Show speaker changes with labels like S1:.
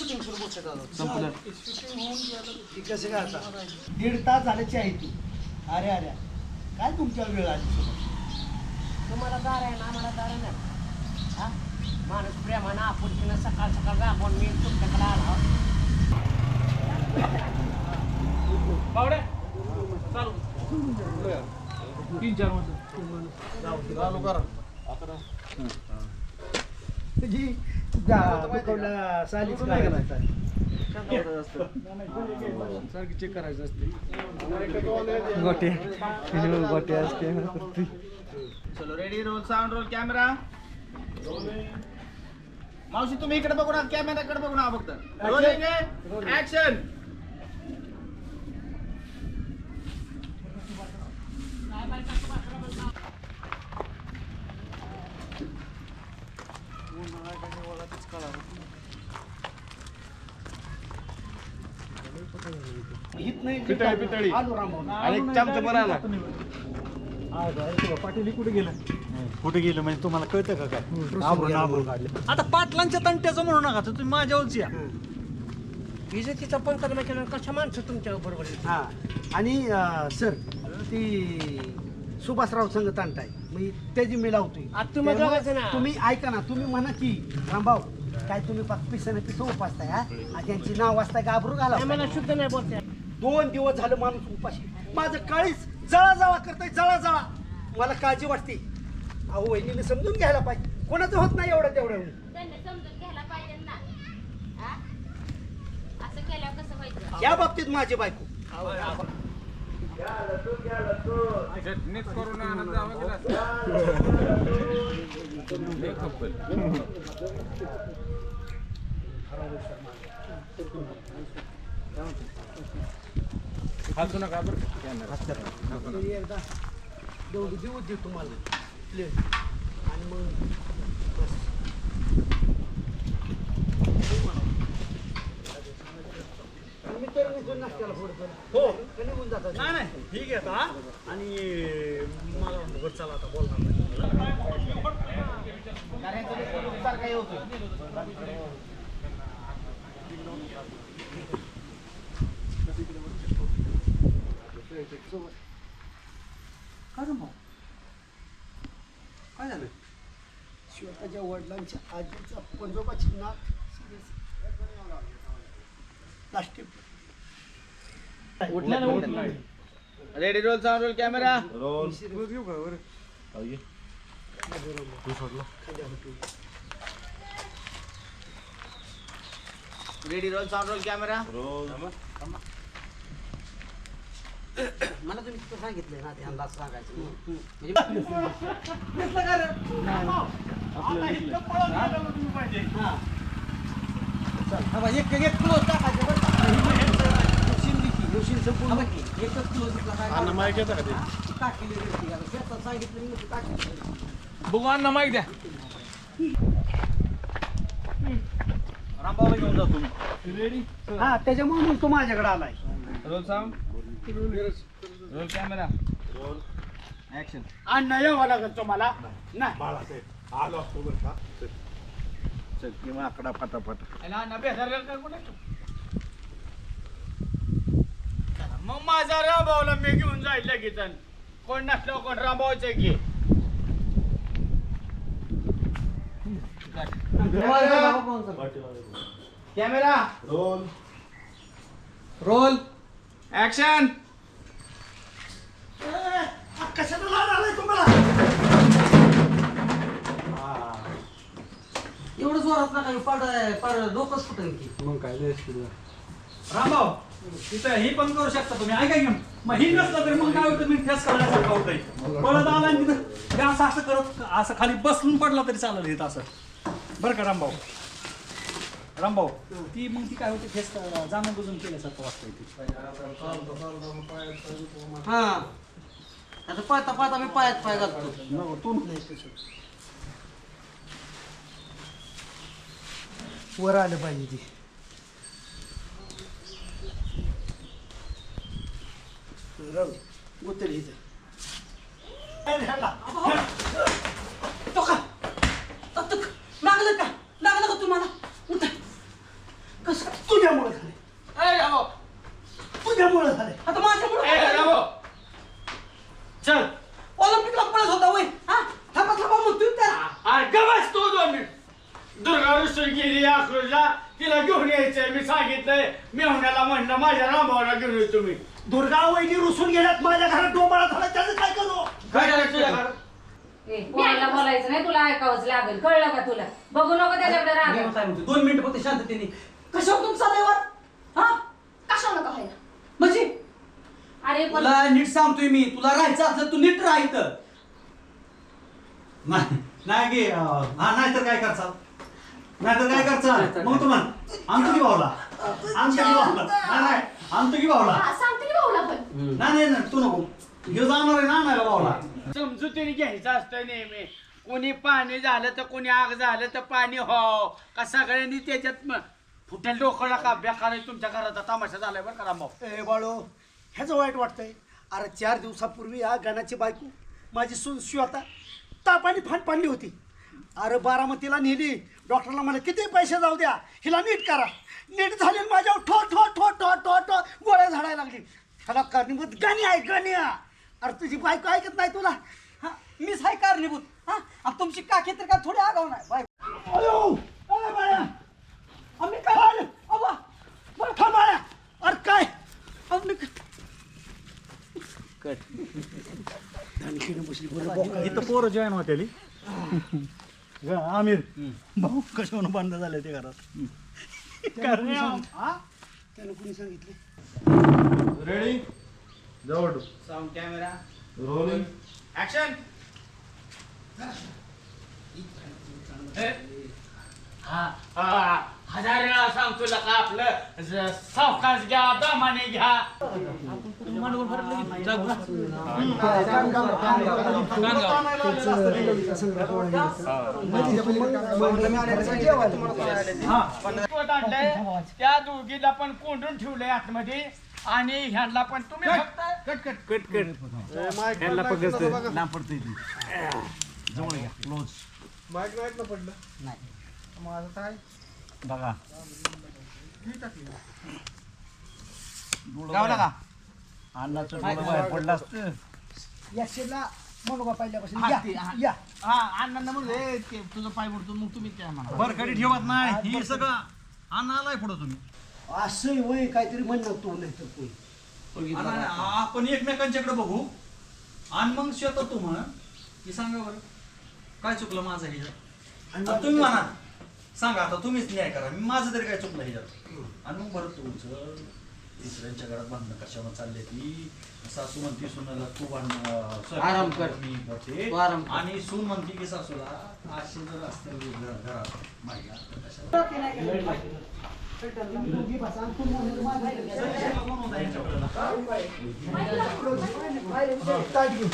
S1: Shooting सुरू होत
S2: संपलं.
S1: कसं काय आता 1.5 तास झाल्याची आहे ती. अरे अरे काय तुमच्या वेळ आली
S3: तुम्हाला दार आहे ना आम्हाला दार नाही हा माणूस प्रेमानं आपुलकीनं सकाळ सकाळ राबवून मी तुमच्याकडे आला
S2: बावड्या चालू 3-4 माणसं
S4: चालू करा
S1: जी दुखवला सालीच काय करायचं
S2: सारखी चेक करायचं असते
S4: गोटे असते
S5: चलो ready roll sound roll camera मावशी तुम्ही इकडे बघू ना कॅमेराकडे बघू ना फक्त रोलिंग ऍक्शन
S4: पितळी
S1: आलो रामभाऊ
S4: आणि चमचा पण आला
S2: पाटील कुठे गेलं
S4: कुठे गेलं म्हणजे तुम्हाला कळतं का काय आबरून काढले
S2: आता पाटलांच्या तंट्याचं म्हणू नका तर तुम्ही माझ्यावरच या
S3: विजेतीचा पंकज केलं कशा माणसं तुमच्या बरोबर
S1: हा आणि सर ती सुभाषराव संघ तांटाय मी त्याची मी लावतोय
S3: आता तुम्ही दोघांचं ना.
S1: तुम्ही ऐका ना तुम्ही म्हणा की रामभाऊ काय तुम्ही पिसाने पिसं उपासताय हा आणि त्यांची नाव वाचताय गाबरू घाला
S3: मला शुद्ध नाही बोलते
S1: 2 दिवस झालं माणूस उपाशी माझं काळीच जळा करताय जळा मला काळजी वाटते अहो वहिनीने समजून घ्यायला पाहिजे कोणाचं होत नाही एवढं तेवढं
S6: त्यांनी समजून घ्यायला पाहिजे ना हा? असं केल्यावर कसं व्हायचं
S1: या बाबतीत माझी बायको
S4: चटणीच करून आणत जावं गेला हसू नका बरं
S1: एकदा दोघी देऊ दे तुम्हाला प्लेट आणि मग बस मी तर निघून नाश्त्याला फोडतो
S2: हो
S1: निघून जातात
S2: नाही ठीक आहे आता आणि मला वर चला आता बोलणार नाही
S1: सारखा येतो
S2: काय झालं
S1: स्वतःच्या वडिलांच्या आजीचा पंजोबाची नाक plastic
S5: ready roll sound roll camera ready roll sound roll camera
S3: मला तुम्ही तिथं सांगितलंय ना ते अंदाज सांगायचं
S1: एक क्लोज टाकायचं बरं एकच क्लोज
S4: माहिती येतं का ते
S3: सांगितलं
S2: बघू अण्णा माईक द्या
S5: रामबाबा घेऊन जातो रेडी
S1: हा त्याच्यामुळे मग तो माझ्याकडे आलाय
S5: roll sound roll camera roll action
S1: अण्णा यावं लागेल तुम्हाला नाही
S4: बाळासाहेब आलो असतो बरं का चल किंवा आकडा फटाफट
S5: मग माझा रामभाऊला मी घेऊन जाईल लगेच कोण नसलं कोण रामभाऊचं घे कॅमेरा
S4: रोल
S5: रोल ऍक्शन
S1: कशाला लाड आलाय तुम्हाला
S3: एवढं जोरात नका पाड डोकंच फुटेल की
S4: मग काय
S2: रामभाऊ तिथं ही पण करू शकता तुम्ही ऐका घेऊन मग ही नसलं तरी मग काय होतं मी फेस करण्यासारखं होतंय पळत आला आणि तिथं हे असं करत असं खाली बसलून पडला तरी चालेल हे असं बरं का रामभाऊ ती मग ती काय होते फेस जाणून बुजून केल्यासारखं वाटतंय ती
S3: हा आता पळता मी पायात पाय घालतो
S1: नको तू नाही वर आलं पाहिजे ती गोतरी इथे
S3: लागलं का तुम्हाला उठा
S1: कसं तुझ्यामुळे झाले,
S5: ए रामभाऊ
S1: तुझ्यामुळे झाले.
S2: आता माझ्यामुळे
S5: ए रामभाऊ चल
S2: ऑलिम्पिकला पळत होता वय हा थांबा थांबा म्हणतोय त्याला.
S5: अरे गबस तू 2 मिनिट. दुर्गा रुसून गेली अकलूजला, तिला घेऊन यायचंय. मी सांगितलंय मेहुण्याला म्हणलं माझ्या रामभाऊला घेऊन येतो मी.
S1: दुर्गा वहिनी रुसून गेल्यात माझ्या घरात डोंबाळा झाला, त्याचं काय करू?
S5: काय झालं तुझ्या घरात?
S7: कोणाला बोलायचं नाही, तुला ऐकावंच लागेल. कळलं का तुला? बघू नको त्याच्याकडे राग.
S2: मी काय म्हणतो 2 मिनिटं फक्त शांततेने. कशावर तुमचा चाललाय हा
S6: कशाला का व्हायला
S2: म्हणजे
S7: अरे पण
S2: तुला नीट सांगतोय मी, तुला राहायचं असलं तू नीट राहायचं नाही. नाही गे हा नाही तर काय करचाल, नाही तर काय करचाल मग तुम्हाला आमचं की भावला, आमचं की भावला, नाही आमचं की भावला.
S6: सांगते की भाऊला पण
S2: नाही नाही तू नको, घेऊ जाणार आहे ना नाही भावला.
S5: समजुतीने घ्यायचं असतं नेहमी. कोणी पाणी झालं तर कोणी आग झालं तर पाणी हो का सगळ्यांनी त्याच्यात फुटेल डोकं का बेकार तुमच्या घराचा तमाशा झालाय बरं का रामभाऊ.
S1: ए बाळो, ह्याचं वाईट वाटतंय. अरे 4 दिवसापूर्वी या गणाची बायको माझी सून श्वेता तापाने फाट पाडली होती. अरे बारामतीला नेली, डॉक्टरला मला किती पैसे जाऊ द्या, हिला नीट करा. नीट झाली आणि माझ्यावर ठो ठो ठो ठो ठो ठो गोळ्या झाडायला लागली. ह्याला कारणीभूत गाणी आहे गाण्या. अरे तुझी बायको ऐकत नाही तुला.
S2: हा मीच आहे कारणीभूत. हा आणि तुमची काकी तर काय थोडी आगाव नाही बाय.
S1: अयो, अरे बाळा, आम्ही काय झालं? अव्वा, बरं थांब बाळा. अरे काय आम्ही धनकीनं बसली बरं बोका.
S2: इथं पोरं जॉईन होतेली आमिर भाऊ कशावर बंद झाले ते घरात.
S1: त्यानं कुणी सांगितलं?
S4: रेडी जवळ
S5: साऊंड कॅमेरा
S4: रोलिंग
S5: ऍक्शन. हजार वेळा सांगतो का आपलं सावकाश घ्या दामाने घ्या. आणलंय त्या दोघीला पण कोंडून ठेवलंय आतमध्ये आणि ह्यांना पण तुम्ही फक्त
S4: माईक नाहीत ना पडलं माझं काय
S2: बघा
S5: गावला का
S2: अन्नाचं डोळं बाहेर पडलं असतं.
S1: या शेला म्हणू का पहिल्यापासून
S5: हा,
S1: या,
S5: ते, हा.
S1: या.
S5: हा अण्णांना म्हणलं तुझं पाय पडतो मग तुम्ही काय म्हणा.
S2: बरकडी ठेवत नाही ही सगळं अन्न आलाय पुढं तुम्ही.
S1: असं वय काहीतरी म्हणणार तू नाही तर कोणी.
S2: आणि आपण एकमेकांच्याकडे बघू आणि मग शेतात तू म्हणा की सांगा बरं काय चुकलं माझं ह्याच्यात. आणि तुम्ही म्हणा सांगा आता तुम्हीच न्याय करा, मी माझं तरी काय चुकलं ह्याच्यात. आणि मग बरं तुमचं तिसऱ्यांच्या घरात भांडणं कशावर चालले ती सासू म्हणती सुनाला तू भांडण
S3: आराम कर.
S2: मी करते
S3: आराम कर.
S2: आणि सून म्हणते की सासूला असे जर असते घरात महिला तर कशाला
S1: ताट घेऊ.